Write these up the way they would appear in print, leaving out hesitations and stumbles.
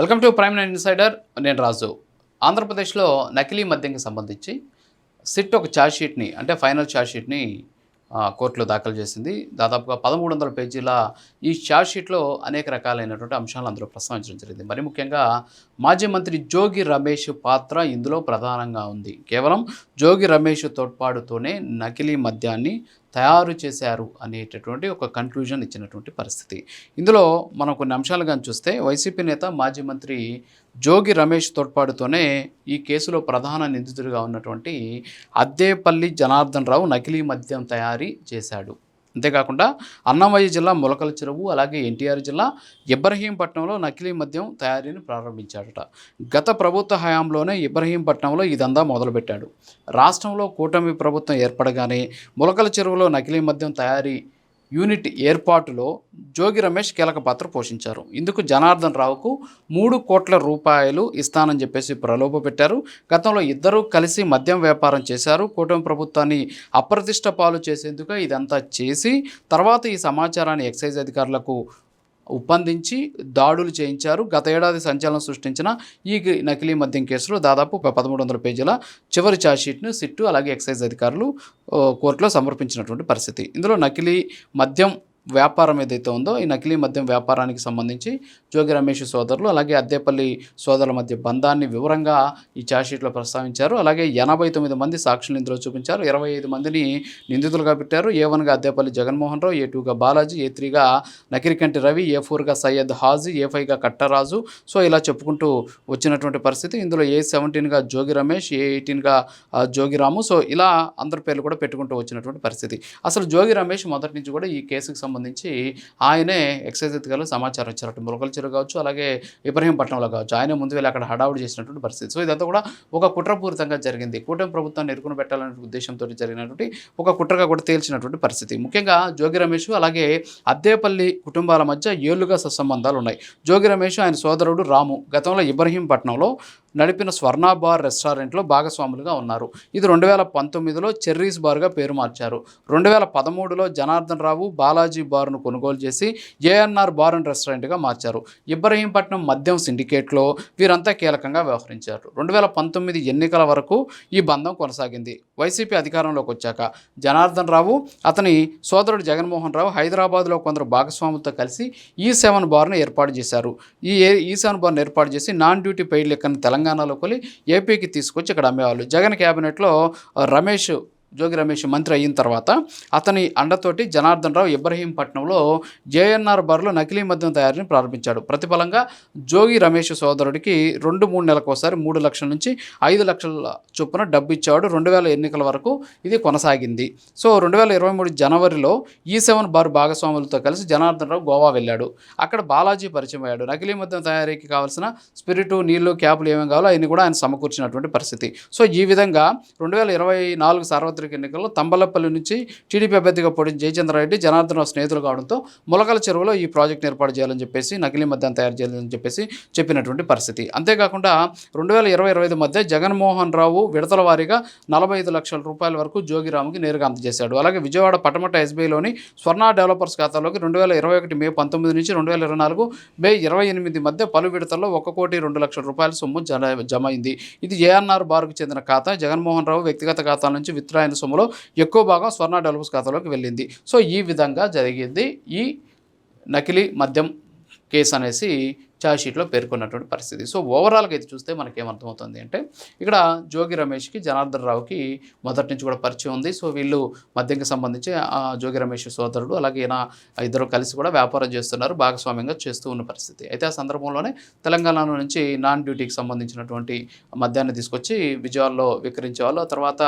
Welcome to prime nine insider. నేను రాజు. ఆంధ్రప్రదేశ్లో నకిలీ మద్యంకి సంబంధించి సిట్ ఒక ఛార్జ్ షీట్ని అంటే ఫైనల్ ఛార్జ్ షీట్ని కోర్టులో దాఖలు చేసింది. దాదాపుగా 1300 పేజీల ఈ ఛార్జ్ షీట్లో అనేక రకాలైనటువంటి అంశాలు అందులో ప్రస్తావించడం జరిగింది. మరి ముఖ్యంగా మాజీ మంత్రి జోగి రమేష్ పాత్ర ఇందులో ప్రధానంగా ఉంది. కేవలం జోగి రమేష్ తోడ్పాటుతోనే నకిలీ మద్యాన్ని తయారు చేశారు అనేటటువంటి ఒక కన్క్లూజన్ ఇచ్చినటువంటి పరిస్థితి. ఇందులో మనం కొన్ని అంశాలు కానీ చూస్తే వైసీపీ నేత మాజీ మంత్రి జోగి రమేష్ తోడ్పాటుతోనే ఈ కేసులో ప్రధాన నిందితుడిగా ఉన్నటువంటి అద్దేపల్లి జనార్దన్ రావు నకిలీ మద్యం తయారీ చేశాడు. అంతేకాకుండా అన్నమయ్య జిల్లా ములకల చెరువు అలాగే ఎన్టీఆర్ జిల్లా ఇబ్రహీంపట్నంలో నకిలీ మద్యం తయారీని ప్రారంభించాడట. గత ప్రభుత్వ హయాంలోనే ఇబ్రహీంపట్నంలో ఇదంతా మొదలుపెట్టాడు. రాష్ట్రంలో కూటమి ప్రభుత్వం ఏర్పడగానే ములకల చెరువులో నకిలీ మద్యం తయారీ యూనిట్ ఏర్పాటులో జోగి రమేష్ కీలక పాత్ర పోషించారు. ఇందుకు జనార్దన్ రావుకు 3 కోట్ల రూపాయలు ఇస్తానని చెప్పేసి ప్రలోభ పెట్టారు. గతంలో ఇద్దరూ కలిసి మద్యం వ్యాపారం చేశారు. కూటమి ప్రభుత్వాన్ని అప్రతిష్ట పాలు చేసేందుకు ఇదంతా చేసి తర్వాత ఈ సమాచారాన్ని ఎక్సైజ్ అధికారులకు ఒప్పందించి దాడులు చేయించారు. గత ఏడాది సంచలనం సృష్టించిన ఈ నకిలీ మద్యం కేసులో దాదాపు 1300 పేజీల చివరి ఛార్జ్షీట్ను సిట్టు అలాగే ఎక్సైజ్ అధికారులు కోర్టులో సమర్పించినటువంటి పరిస్థితి. ఇందులో నకిలీ మద్యం వ్యాపారం ఏదైతే ఉందో ఈ నకిలీ మద్యం వ్యాపారానికి సంబంధించి జోగి రమేష్ సోదరులు అలాగే అద్దేపల్లి సోదరుల మధ్య బంధాన్ని వివరంగా ఈ ఛార్జ్షీట్లో ప్రస్తావించారు. అలాగే 89 మంది సాక్షులు ఇందులో చూపించారు. 25 మందిని నిందితులుగా పెట్టారు. A1గా అద్దేపల్లి జగన్మోహన్ రావు, A2గా బాలాజీ, A3గా నకిరికంటి రవి, A4గా సయ్యద్ హాజీ, A5గా కట్టరాజు. సో ఇలా చెప్పుకుంటూ వచ్చినటువంటి పరిస్థితి. ఇందులో A17గా జోగి రమేష్, A18గా జోగిరాము. సో ఇలా అందరి పేర్లు కూడా పెట్టుకుంటూ వచ్చినటువంటి పరిస్థితి. అసలు జోగి రమేష్ మొదటి నుంచి కూడా ఈ కేసుకు సంబంధించి ఆయనే ఎక్సైజ్ అధికారులు సమాచారం ఇచ్చారట. ములకల చెరువు కావచ్చు అలాగే ఇబ్రహీంపట్నంలో కావచ్చు ఆయనే ముందు వెళ్ళి అక్కడ హడావుడి చేసినటువంటి పరిస్థితి. సో ఇదంతా కూడా ఒక కుట్రపూరితంగా జరిగింది. కూటమి ప్రభుత్వాన్ని ఎరుకుని పెట్టాలనే ఉద్దేశంతో జరిగినటువంటి ఒక కుట్రగా కూడా తేల్చినటువంటి పరిస్థితి. ముఖ్యంగా జోగి రమేష్ అలాగే అద్దేపల్లి కుటుంబాల మధ్య ఏళ్లుగా సత్సంబంధాలు ఉన్నాయి. జోగి రమేష్ ఆయన సోదరుడు రాము గతంలో ఇబ్రహీంపట్నంలో నడిపిన స్వర్ణ బార్ రెస్టారెంట్లో భాగస్వాములుగా ఉన్నారు. ఇది 2019లో చెర్రీస్ బార్గా పేరు మార్చారు. 2013లో జనార్దన్ రావు బాలాజీ బార్ను కొనుగోలు చేసి ఏఎన్ఆర్ బార్ అండ్ రెస్టారెంట్గా మార్చారు. ఇబ్రహీంపట్నం మద్యం సిండికేట్లో వీరంతా కీలకంగా వ్యవహరించారు. 2019 ఎన్నికల వరకు ఈ బంధం కొనసాగింది. వైసీపీ అధికారంలోకి వచ్చాక జనార్దన్ రావు అతని సోదరుడు జగన్మోహన్ రావు హైదరాబాద్లో కొందరు భాగస్వాములతో కలిసి E7 బార్ను ఏర్పాటు చేశారు. ఈ E7 బార్ను ఏర్పాటు చేసి నాన్ డ్యూటీ పెయిడ్ లెక్కను తెలంగాణలో కొని ఏపీకి తీసుకొచ్చి ఇక్కడ అమ్మేవాళ్ళు. జగన్ క్యాబినెట్లో జోగి రమేష్ మంత్రి అయిన తర్వాత అతని అండతోటి జనార్దన్ రావు ఇబ్రహీంపట్నంలో జేఎన్ఆర్ బార్లో నకిలీ మద్యం తయారీని ప్రారంభించాడు. ప్రతిఫలంగా జోగి రమేష్ సోదరుడికి 2-3 నెలలకోసారి 3 లక్షల నుంచి 5 లక్షల చొప్పున డబ్బు ఇచ్చాడు. 2000 ఎన్నికల వరకు ఇది కొనసాగింది. సో 2023 జనవరిలో E7 బార్ భాగస్వాములతో కలిసి జనార్దన్ రావు గోవా వెళ్ళాడు. అక్కడ బాలాజీ పరిచయం అయ్యాడు. నకిలీ మద్యం తయారీకి కావాల్సిన స్పిరిటు, నీళ్లు, క్యాపులు ఏమేమి కావాలో అవన్నీ కూడా ఆయన సమకూర్చినటువంటి పరిస్థితి. సో ఈ విధంగా 2024 సార్వత్రిక ఎన్నికల్లో తంబలపల్లి నుంచి టీడీపీ అభ్యర్థిగా పోటీ జయచంద్రారెడ్డి జనార్దన్ రావు స్నేహితులు కావడంతో ములకల చెరువులో ఈ ప్రాజెక్ట్ని ఏర్పాటు చేయాలని చెప్పేసి నకిలీ మద్యాన్ని తయారు చేయాలని చెప్పేసి చెప్పినటువంటి పరిస్థితి. అంతేకాకుండా 2020-25 మధ్య జగన్మోహన్ రావు విడతల వారీగా 45 లక్షల రూపాయల వరకు జోగిరాముకి నేరుగా అందజేశాడు. అలాగే విజయవాడ పటమట SBIలోని స్వర్ణ డెవలపర్స్ ఖాతాలోకి 2021 మే 19 నుంచి 2024 మే 28 మధ్య పలు విడతల్లో 1,02,00,000 రూపాయల సొమ్ము జమ అయింది. ఇది ఏఎన్ఆర్ బార్కు చెందిన ఖాతా. జగన్మోహన్ రావు వ్యక్తిగత ఖాతాల నుంచి విత్డ్రా సొమ్ములో ఎక్కువ భాగం స్వర్ణ డెవలపర్స్ ఖాతాలోకి వెళ్ళింది. సో ఈ విధంగా జరిగింది ఈ నకిలీ మద్యం కేసు అనేసి ఛార్జ్షీట్లో పేర్కొన్నటువంటి పరిస్థితి. సో ఓవరాల్గా ఇది చూస్తే మనకేమర్థమవుతుంది అంటే ఇక్కడ జోగి రమేష్కి జనార్దన్ రావుకి మొదటి నుంచి కూడా పరిచయం ఉంది. సో వీళ్ళు మద్యంకి సంబంధించి జోగి రమేష్ సోదరుడు అలాగే ఇద్దరు కలిసి కూడా వ్యాపారం చేస్తున్నారు, భాగస్వామ్యంగా చేస్తూ ఉన్న పరిస్థితి. అయితే ఆ సందర్భంలోనే తెలంగాణలో నుంచి నాన్ డ్యూటీకి సంబంధించినటువంటి మద్యాన్ని తీసుకొచ్చి విజయవాడలో విక్రయించే వాళ్ళు తర్వాత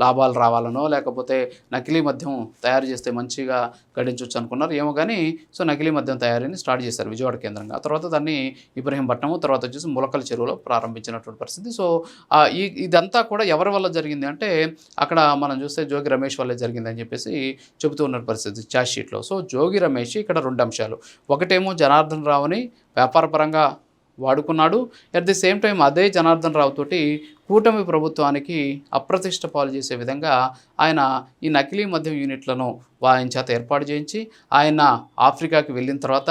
లాభాలు రావాలనో లేకపోతే నకిలీ మద్యం తయారు చేస్తే మంచిగా గడించవచ్చు అనుకున్నారు ఏమో కానీ సో నకిలీ మద్యం తయారీని స్టార్ట్ చేశారు విజయవాడ కేంద్రంగా. తర్వాత దాన్ని ఇబ్రహీంపట్నము తర్వాత వచ్చేసి ములకల చెరువులో ప్రారంభించినటువంటి పరిస్థితి. సో ఇదంతా కూడా ఎవరి వల్ల జరిగింది అంటే అక్కడ మనం చూస్తే జోగి రమేష్ వల్లే జరిగిందని చెప్పేసి చెబుతూ ఉన్న పరిస్థితి ఛార్జ్షీట్లో. సో జోగి రమేష్ ఇక్కడ 2 అంశాలు. ఒకటేమో జనార్దన్ రావుని వ్యాపారపరంగా వాడుకున్నాడు. అట్ ది సేమ్ టైం అదే జనార్దన్ రావు తోటి కూటమి ప్రభుత్వానికి అప్రతిష్ట పాలు చేసే విధంగా ఆయన ఈ నకిలీ మద్యం యూనిట్లను ఆయన చేత ఏర్పాటు చేయించి ఆయన ఆఫ్రికాకి వెళ్ళిన తర్వాత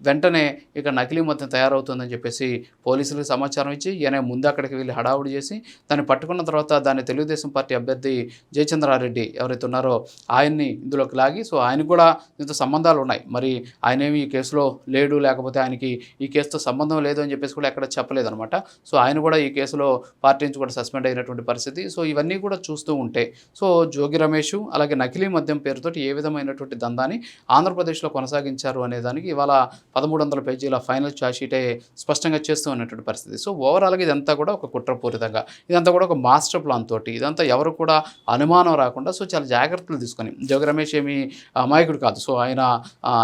వెంటనే ఇక నకిలీ మద్యం తయారవుతుందని చెప్పేసి పోలీసులకు సమాచారం ఇచ్చి ఈయన ముందు అక్కడికి వెళ్ళి హడావుడి చేసి దాన్ని పట్టుకున్న తర్వాత దాన్ని తెలుగుదేశం పార్టీ అభ్యర్థి జయచంద్రారెడ్డి ఎవరైతే ఉన్నారో ఆయన్ని ఇందులోకి లాగి సో ఆయనకు కూడా దీంతో సంబంధాలు ఉన్నాయి. మరి ఆయనేమి ఈ కేసులో లేడు, లేకపోతే ఆయనకి ఈ కేసుతో సంబంధం లేదు అని చెప్పేసి కూడా ఎక్కడ చెప్పలేదన్నమాట. సో ఆయన కూడా ఈ కేసులో పార్టీ నుంచి కూడా సస్పెండ్ అయినటువంటి పరిస్థితి. సో ఇవన్నీ కూడా చూస్తూ ఉంటే సో జోగి రమేష్ అలాగే నకిలీ మద్యం పేరుతోటి ఏ విధమైనటువంటి దందాన్ని ఆంధ్రప్రదేశ్లో కొనసాగించారు అనే దానికి ఇవాళ 1300 పేజీల ఫైనల్ ఛార్జ్షీటే స్పష్టంగా చేస్తూ ఉన్నటువంటి పరిస్థితి. సో ఓవరాల్గా ఇదంతా కూడా ఒక కుట్రపూరితంగా, ఇదంతా కూడా ఒక మాస్టర్ ప్లాన్ తోటి, ఇదంతా ఎవరు కూడా అనుమానం రాకుండా సో చాలా జాగ్రత్తలు తీసుకొని, జోగి రమేష్ ఏమి అమాయకుడు కాదు. సో ఆయన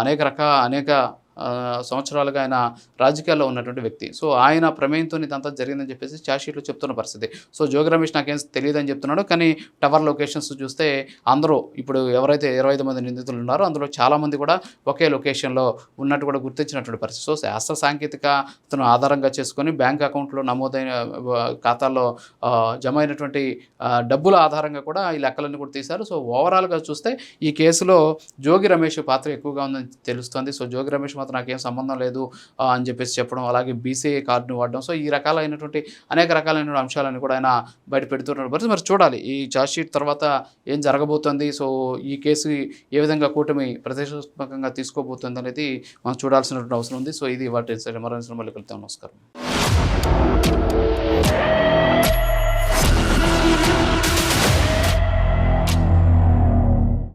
అనేక సంవత్సరాలుగా ఆయన రాజకీయాల్లో ఉన్నటువంటి వ్యక్తి. సో ఆయన ప్రమేయంతో ఇదంతా జరిగిందని చెప్పేసి ఛార్జ్షీట్లో చెప్తున్న పరిస్థితి. సో జోగి రమేష్ నాకేం తెలియదని చెప్తున్నాడు, కానీ టవర్ లొకేషన్స్ చూస్తే అందరూ ఇప్పుడు ఎవరైతే 25 మంది నిందితులు ఉన్నారో అందులో చాలామంది కూడా ఒకే లొకేషన్లో ఉన్నట్టు కూడా గుర్తించినటువంటి పరిస్థితి. సో శాస్త్ర సాంకేతికతను ఆధారంగా చేసుకొని బ్యాంక్ అకౌంట్లో నమోదైన ఖాతాల్లో జమ అయినటువంటి డబ్బుల ఆధారంగా కూడా ఈ లెక్కలన్నీ కూడా తీశారు. సో ఓవరాల్గా చూస్తే ఈ కేసులో జోగి రమేష్ పాత్ర ఎక్కువగా ఉందని తెలుస్తోంది. సో జోగి రమేష్ నాకేం సంబంధం లేదు అని చెప్పేసి చెప్పడం, అలాగే బీసీఐ కార్డును వాడడం, సో ఈ రకాలైనటువంటి అనేక రకాలైన అంశాలను కూడా ఆయన బయట పెడుతున్నారు. మరి చూడాలి ఈ ఛార్జ్షీట్ తర్వాత ఏం జరగబోతోంది, సో ఈ కేసు ఏ విధంగా కూటమి ప్రతిష్టాత్మకంగా తీసుకోబోతుంది అనేది మనం చూడాల్సినటువంటి అవసరం ఉంది. సో ఇది వాటి మరో మళ్ళీ కలుద్దాం. నమస్కారం.